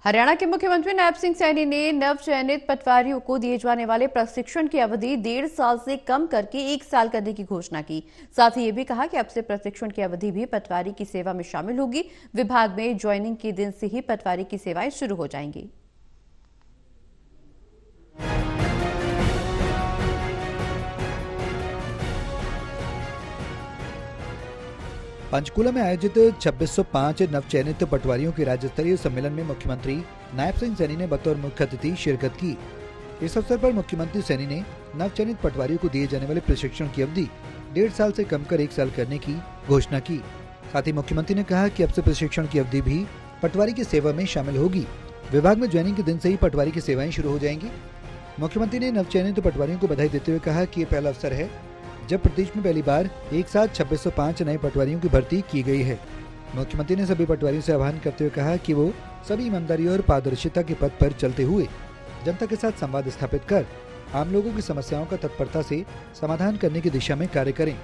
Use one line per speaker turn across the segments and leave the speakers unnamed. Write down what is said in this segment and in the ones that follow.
हरियाणा के मुख्यमंत्री नायब सिंह सैनी ने नवचयनित पटवारियों को दिए जाने वाले प्रशिक्षण की अवधि 1.5 साल से कम करके 1 साल करने की घोषणा की। साथ ही ये भी कहा कि अब से प्रशिक्षण की अवधि भी पटवारी की सेवा में शामिल होगी। विभाग में ज्वाइनिंग के दिन से ही पटवारी की सेवाएं शुरू हो जाएंगी।
पंचकूला में आयोजित 2605 नवचयनित पटवारियों के राज्य स्तरीय सम्मेलन में मुख्यमंत्री नायब सिंह सैनी ने बतौर मुख्य अतिथि शिरकत की। इस अवसर पर मुख्यमंत्री सैनी ने नवचयनित पटवारियों को दिए जाने वाले प्रशिक्षण की अवधि 1.5 साल से कम कर 1 साल करने की घोषणा की। साथ ही मुख्यमंत्री ने कहा कि अब से प्रशिक्षण की अवधि भी पटवारी की सेवा में शामिल होगी। विभाग में ज्वाइनिंग के दिन से ही पटवारी की सेवाएं शुरू हो जाएंगी। मुख्यमंत्री ने नवचयनित पटवारियों को बधाई देते हुए कहा कि ये पहला अवसर है जब प्रदेश में पहली बार एक साथ 2605 नए पटवारियों की भर्ती की गई है। मुख्यमंत्री ने सभी पटवारियों से आह्वान करते हुए कहा कि वो सभी ईमानदारी और पारदर्शिता के पथ पर चलते हुए जनता के साथ संवाद स्थापित कर आम लोगों की समस्याओं का तत्परता से समाधान करने की दिशा में कार्य करें।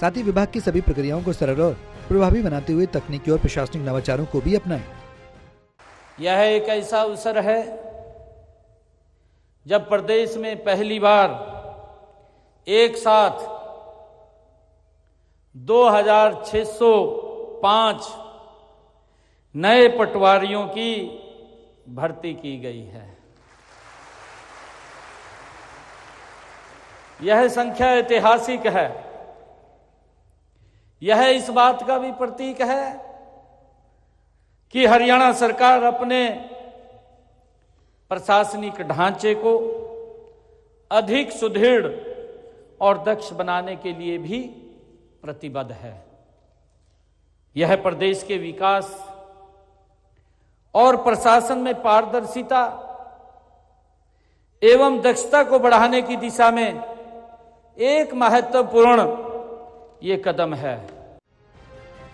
साथ ही विभाग की सभी प्रक्रियाओं को सरल और प्रभावी बनाते हुए तकनीकी और प्रशासनिक नवाचारों को भी अपनाएं।
यह एक ऐसा अवसर है जब प्रदेश में पहली बार एक साथ 2605 नए पटवारियों की भर्ती की गई है। यह संख्या ऐतिहासिक है। यह इस बात का भी प्रतीक है कि हरियाणा सरकार अपने प्रशासनिक ढांचे को अधिक सुदृढ़ और दक्ष बनाने के लिए भी प्रतिबद्ध है। यह प्रदेश के विकास और प्रशासन में पारदर्शिता एवं दक्षता को बढ़ाने की दिशा में एक महत्वपूर्ण ये कदम है।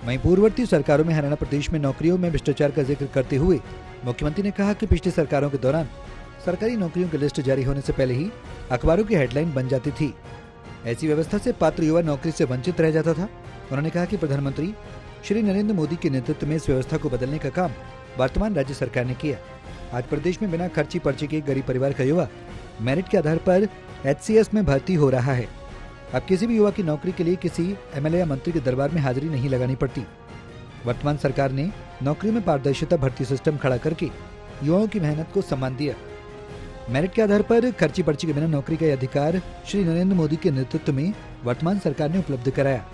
वहीं पूर्ववर्ती सरकारों में हरियाणा प्रदेश में नौकरियों में भ्रष्टाचार का जिक्र करते हुए मुख्यमंत्री ने कहा कि पिछली सरकारों के दौरान सरकारी नौकरियों की लिस्ट जारी होने से पहले ही अखबारों की हेडलाइन बन जाती थी। ऐसी व्यवस्था से पात्र युवा नौकरी से वंचित रह जाता था। उन्होंने कहा कि प्रधानमंत्री श्री नरेंद्र मोदी के नेतृत्व में इस व्यवस्था को बदलने का काम वर्तमान राज्य सरकार ने किया। आज प्रदेश में बिना खर्ची पर्ची के गरीब परिवार का युवा मेरिट के आधार पर HCS में भर्ती हो रहा है। अब किसी भी युवा की नौकरी के लिए किसी MLA या मंत्री के दरबार में हाजिरी नहीं लगानी पड़ती। वर्तमान सरकार ने नौकरी में पारदर्शिता भर्ती सिस्टम खड़ा करके युवाओं की मेहनत को सम्मान दिया। मेरिट के आधार पर खर्ची पर्ची के बिना नौकरी का अधिकार श्री नरेंद्र मोदी के नेतृत्व में वर्तमान सरकार ने उपलब्ध कराया।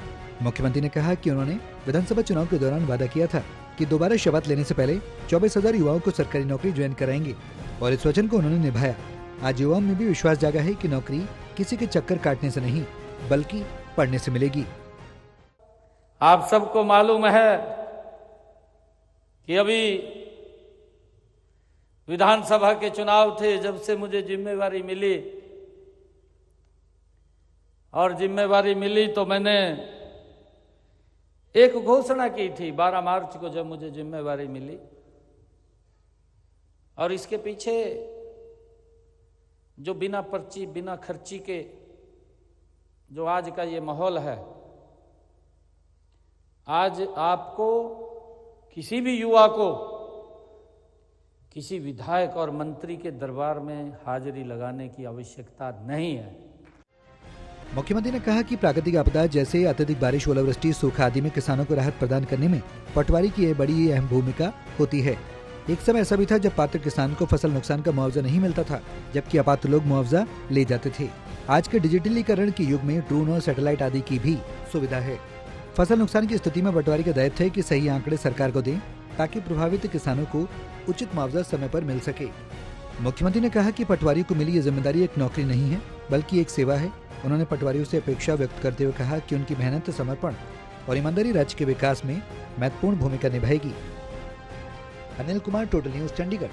मुख्यमंत्री ने कहा कि उन्होंने विधानसभा चुनाव के दौरान वादा किया था कि दोबारा शपथ लेने से पहले 24,000 युवाओं को सरकारी नौकरी ज्वाइन कराएंगे और इस वचन को उन्होंने निभाया। आज युवाओं में भी विश्वास जागा है कि नौकरी किसी के चक्कर काटने से नहीं बल्कि पढ़ने से मिलेगी।
आप सबको मालूम है कि अभी विधानसभा के चुनाव थे। जब से मुझे जिम्मेवारी मिली तो मैंने एक घोषणा की थी 12 मार्च को जब मुझे जिम्मेवारी मिली। और इसके पीछे जो बिना पर्ची बिना खर्ची के जो आज का ये माहौल है, आज आपको किसी भी युवा को किसी विधायक और मंत्री के दरबार में हाजिरी लगाने की आवश्यकता नहीं है।
मुख्यमंत्री ने कहा कि प्राकृतिक आपदा जैसे अत्यधिक बारिश, ओलावृष्टि, सूखा आदि में किसानों को राहत प्रदान करने में पटवारी की बड़ी अहम भूमिका होती है। एक समय ऐसा भी था जब पात्र किसान को फसल नुकसान का मुआवजा नहीं मिलता था, जबकि अपात्र लोग मुआवजा ले जाते थे। आज के डिजिटलीकरण के युग में ड्रोन और सैटेलाइट आदि की भी सुविधा है। फसल नुकसान की स्थिति में पटवारी का दायित्व है कि सही आंकड़े सरकार को दें ताकि प्रभावित किसानों को उचित मुआवजा समय पर मिल सके। मुख्यमंत्री ने कहा कि पटवारियों को मिली ये जिम्मेदारी एक नौकरी नहीं है बल्कि एक सेवा है। उन्होंने पटवारियों से अपेक्षा व्यक्त करते हुए कहा कि उनकी मेहनत, समर्पण और ईमानदारी राज्य के विकास में महत्वपूर्ण भूमिका निभाएगी। Anil Kumar, total news, Chandigarh.